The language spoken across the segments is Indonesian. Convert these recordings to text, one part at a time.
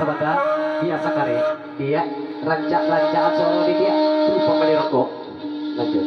Sebentar, biasa kare dia rancak-rancaan solo di dia lupa beli rokok. Lanjut.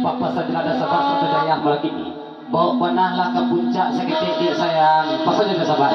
Bapak saja ada sabar satu daya lagi ini. Bawa panahlah ke puncak seketik dia sayang. Pas saja ada sabar.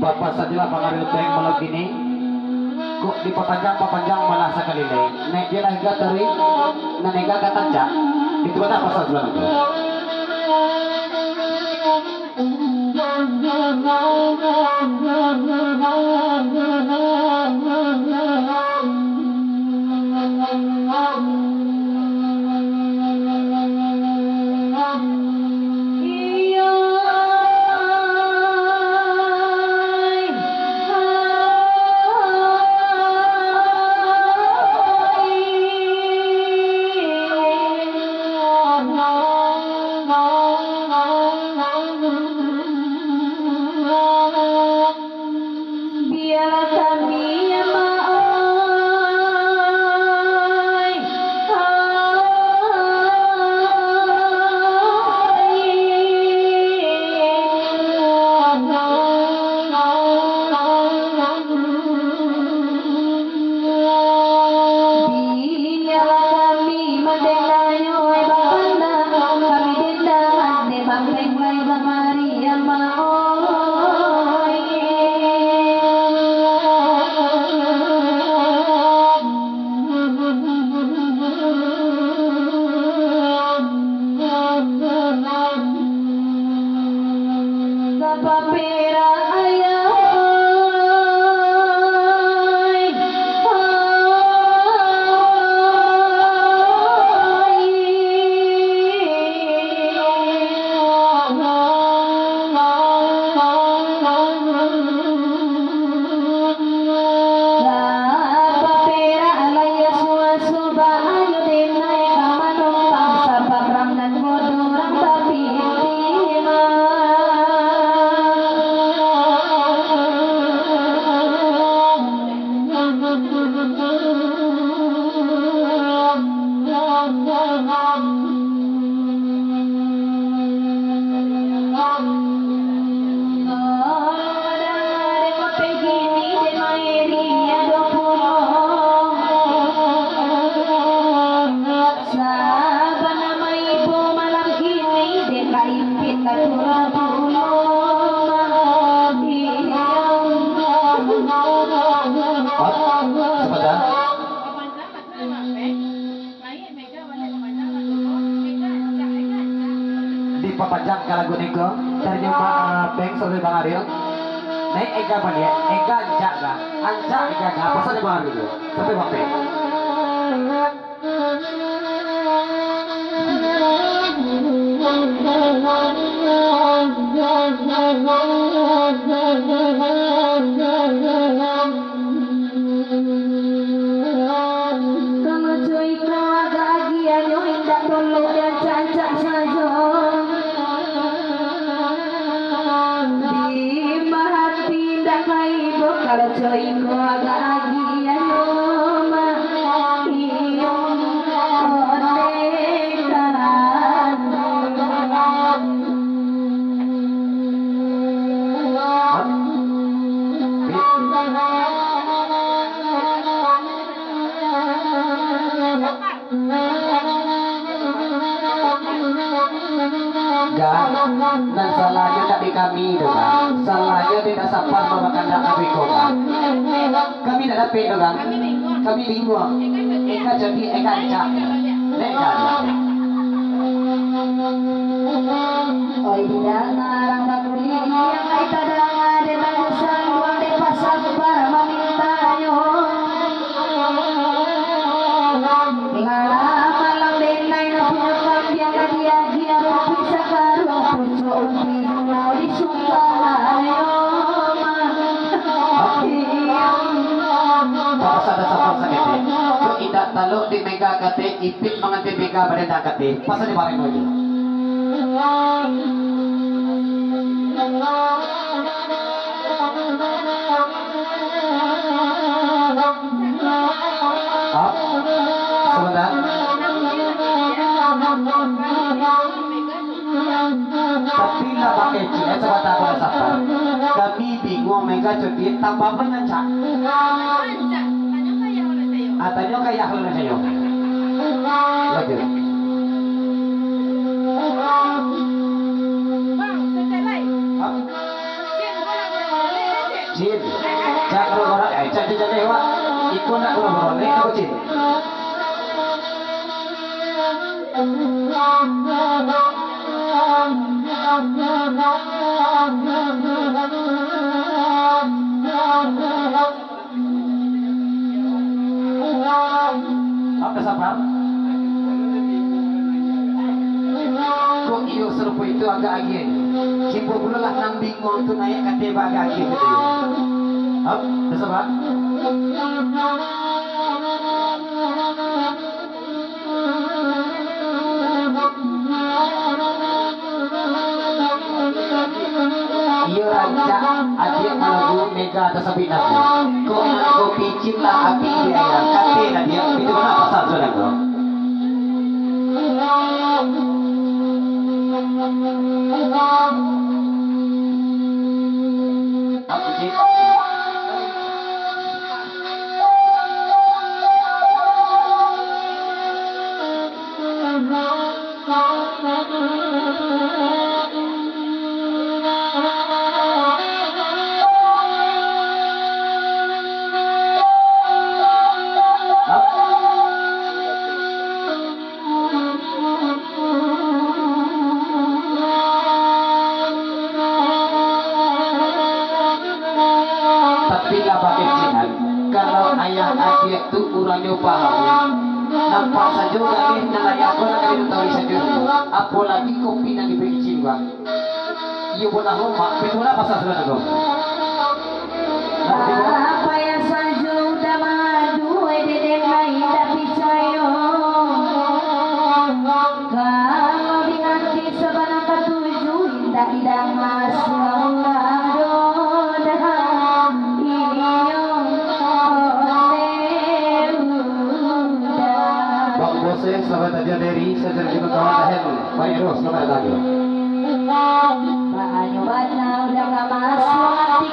Bapak sajalah pangaruh teng malam ini. Kok diperpanjang malah sekali lagi. Nek dia lagi dari nanega katancak. Itu apa pasal bulan itu? bapeng lai Maria Papera ayah Papanjang ke lagu niko dari nyoba Beng sampai Bang Ariel naik ega apa dia ega anjak gak anjak ega gak apa saja Bang Ariel sampai Bang Beng kalau cuy kau agak agian yo indah tolong dan cancak saja kalau coy ko agak agian ma iyong dan salahnya tadi kami itu kan salahnya tidak sabar bawa kandang kami kok kan kami tidak dapat itu kan kami bingung eka jadi eka anjak eka oi tidak ngarang kakuli yang ai tadang ada bagusan buang de pasar para meminta ayo ngala malam denai na punya kambiang dia dia bisa karo puso umpi mau disuka ayo ada sapar sakit kok tidak talu di mega kate ipit menganti mega pada dak kate pasal di bareng lagi sebentar tapi lah pakai cie sebentar aku dah sapar kami bingung mega jadi tambah pengancak atanya kayak hal saya lagi Jin, cak kalau orang, cak di jadi wa, ikut nak kalau orang ni aku Jin. Apa sabar? Kok iyo serupa itu agak agak. Kipu pula lah nang bingung tu naik kate agak agak gitu. Hap, sabar. Iyo raja adik malagu mega atas sabi nabi. Kok nak kopi cinta api dia ya kate na dia itu mana pasal tu nak? Apa sih? satu kurang nyo paham. Nampak saja kami nalayak ko na kami tahu sa Diyos. Apalagi kopi na dipikicin ba. Iyo po na homa, pero wala pa sa sulat ko. Apa yang sanjung damadu dede mai tapi sayo. Kalau di hati sabana ketujuh indah indah masyaallah. Saya sahabat aja dari sejarah juga kawan tahen Pak Eros nomor lagi. Banyak banget udah gak masuk hati